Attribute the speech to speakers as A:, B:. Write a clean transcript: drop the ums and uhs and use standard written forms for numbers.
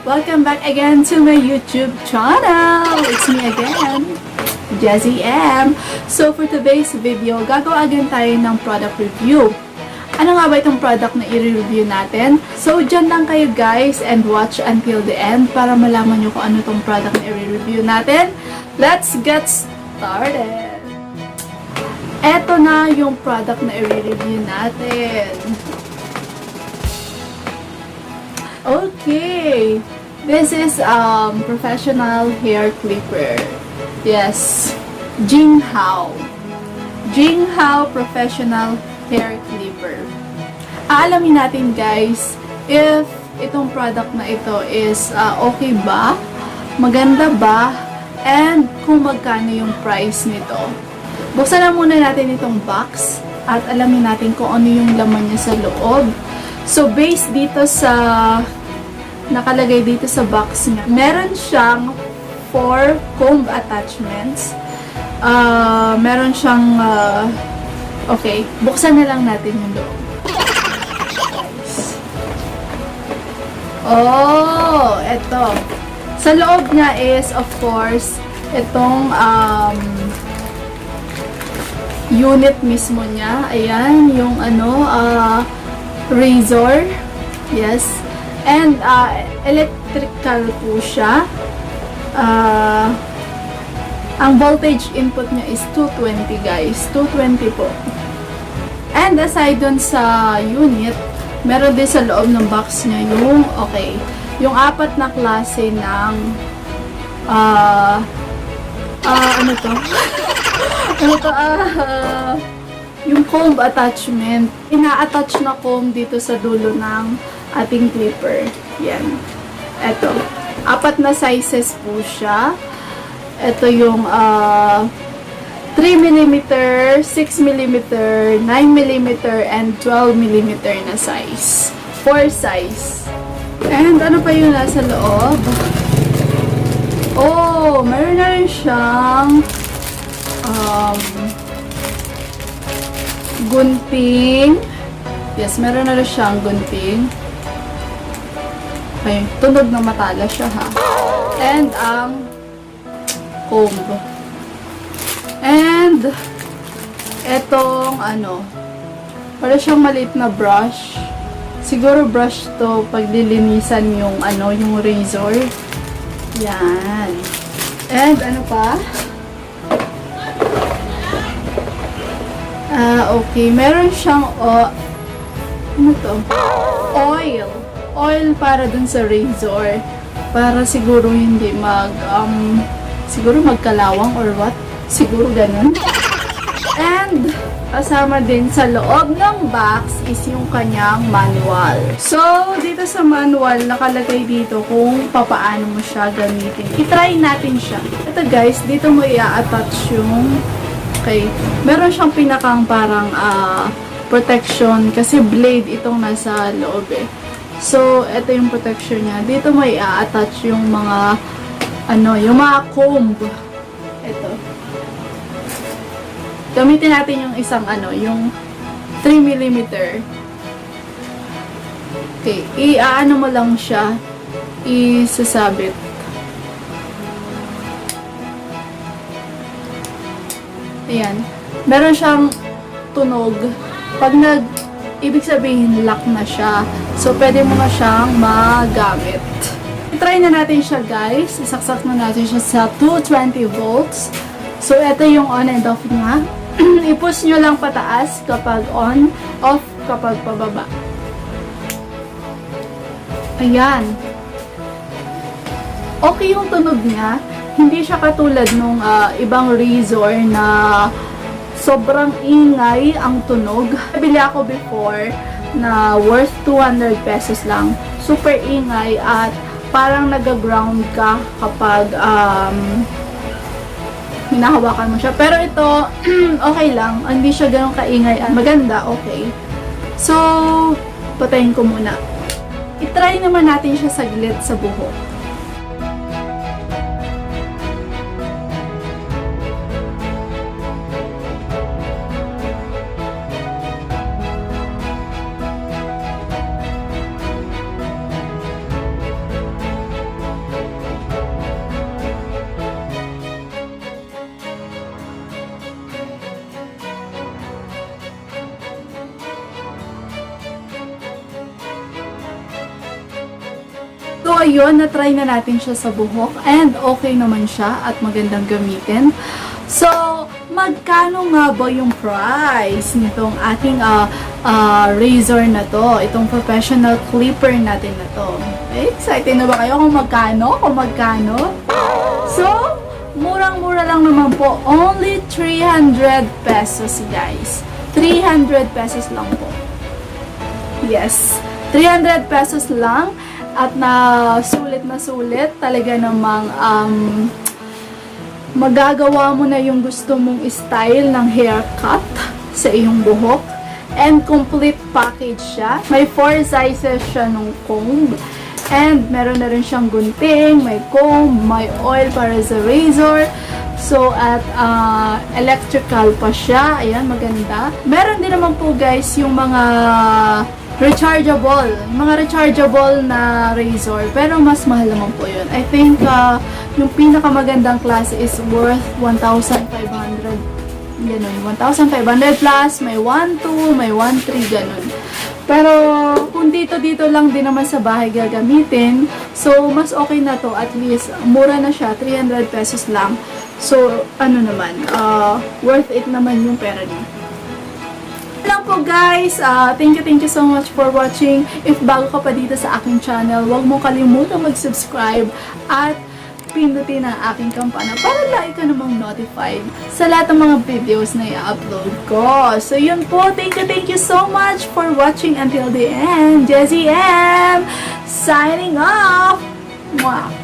A: Welcome back again to my YouTube channel. It's me again, Jezy M. So for today's video, gagawa again tayo ng product review. Ano nga ba itong product na i-review natin? So dyan lang kayo guys and watch until the end para malaman nyo kung ano itong product na i-review natin. Let's get started! Eto na yung product na i-review natin. Okay, this is professional hair clipper. Yes, Jinghao professional hair clipper. Aalamin natin guys if itong product na ito is okay ba, maganda ba, and kung magkano yung price nito. Buksan na muna natin itong box at alamin natin kung ano yung laman niya sa loob. So, based dito sa nakalagay dito sa box niya, meron siyang 4 comb attachments. Meron siyang okay, buksan na lang natin yung loob. Oh, eto. Sa loob niya is, of course, itong unit mismo niya. Ayan, yung razor. Yes. And electrical po siya. Ang voltage input niya is 220 guys. 220 po. And aside dun sa unit, meron din sa loob ng box niya yung, okay, yung 4 na klase ng ano to? Yung comb attachment. Ina-attach na comb dito sa dulo ng ating clipper. Yan. Ito. 4 na sizes po siya. Ito yung 3mm, 6mm, 9mm, and 12mm na size. 4 size. And ano pa yung nasa loob? Oh, meron na rin siyang gunting. Yes, meron na rin siyang gunting. Ay, tunog na matala siya ha. And ang comb. And etong para siyang maliit na brush. Siguro brush to paglilinisan yung yung razor. Yan. And ano pa? Okay, meron siyang ano to? Oil para dun sa razor. Para siguro hindi siguro magkalawang or what? Siguro ganun. And kasama din sa loob ng box is yung kanyang manual. So, dito sa manual, nakalagay dito kung papaano mo siya gamitin. I-try natin siya. Ito guys, dito mo i-attach yung okay. Meron siyang pinakang parang protection kasi blade itong nasa loob eh. So, ito yung protection niya. Dito mo i-attach yung mga yung mga comb. Ito. Gamitin natin yung isang yung 3mm. Okay, i-ano mo lang siya, isasabit. Ayan. Meron siyang tunog. Pag ibig sabihin, lock na siya. So, pwede mo na siyang magamit. I-try na natin siya, guys. Isaksak na natin siya sa 220 volts. So, ito yung on and off niya. I-push nyo lang pataas kapag on, off kapag pababa. Ayan. Okay yung tunog niya. Hindi siya katulad nung ibang razor na sobrang ingay ang tunog. Nabili ako before na worth 200 pesos lang. Super ingay at parang nag-ground ka kapag hinahawakan mo siya. Pero ito, okay lang. Hindi siya ganun kaingay. Maganda, okay. So, patayin ko muna. I-try naman natin siya saglit sa buhok. So, ayun, na-try na natin siya sa buhok and okay naman siya at magandang gamitin. So, magkano nga ba yung price nitong ating razor na to? Itong professional clipper natin na to. Okay? Excited na ba kayo kung magkano? So, murang-mura lang naman po. Only 300 pesos, guys. 300 pesos lang po. Yes. 300 pesos lang. At na sulit. Talaga namang magagawa mo na yung gusto mong style ng haircut sa iyong buhok. And complete package siya. May 4 sizes siya nung comb. And meron na rin siyang gunting, may comb, may oil para sa razor. So, at electrical pa siya. Ayan, maganda. Meron din naman po guys yung mga rechargeable na razor. Pero mas mahal naman po yun. I think yung pinakamagandang klase is worth 1,500. Ganun. 1,500 plus, may 1,2, may 1,3, ganun. Pero, kung dito lang din naman sa bahay gagamitin, so, mas okay na to. At least, mura na siya, 300 pesos lang. So, ano naman, worth it naman yung pera niya. Lang po guys, thank you so much for watching. If bago ka pa dito sa aking channel, huwag mo kalimutan mag-subscribe at pindutin ang aking kampana para lagi ka namang notified sa lahat ng mga videos na i-upload ko. So yun po, thank you so much for watching until the end. Jezy M signing off! Mwah!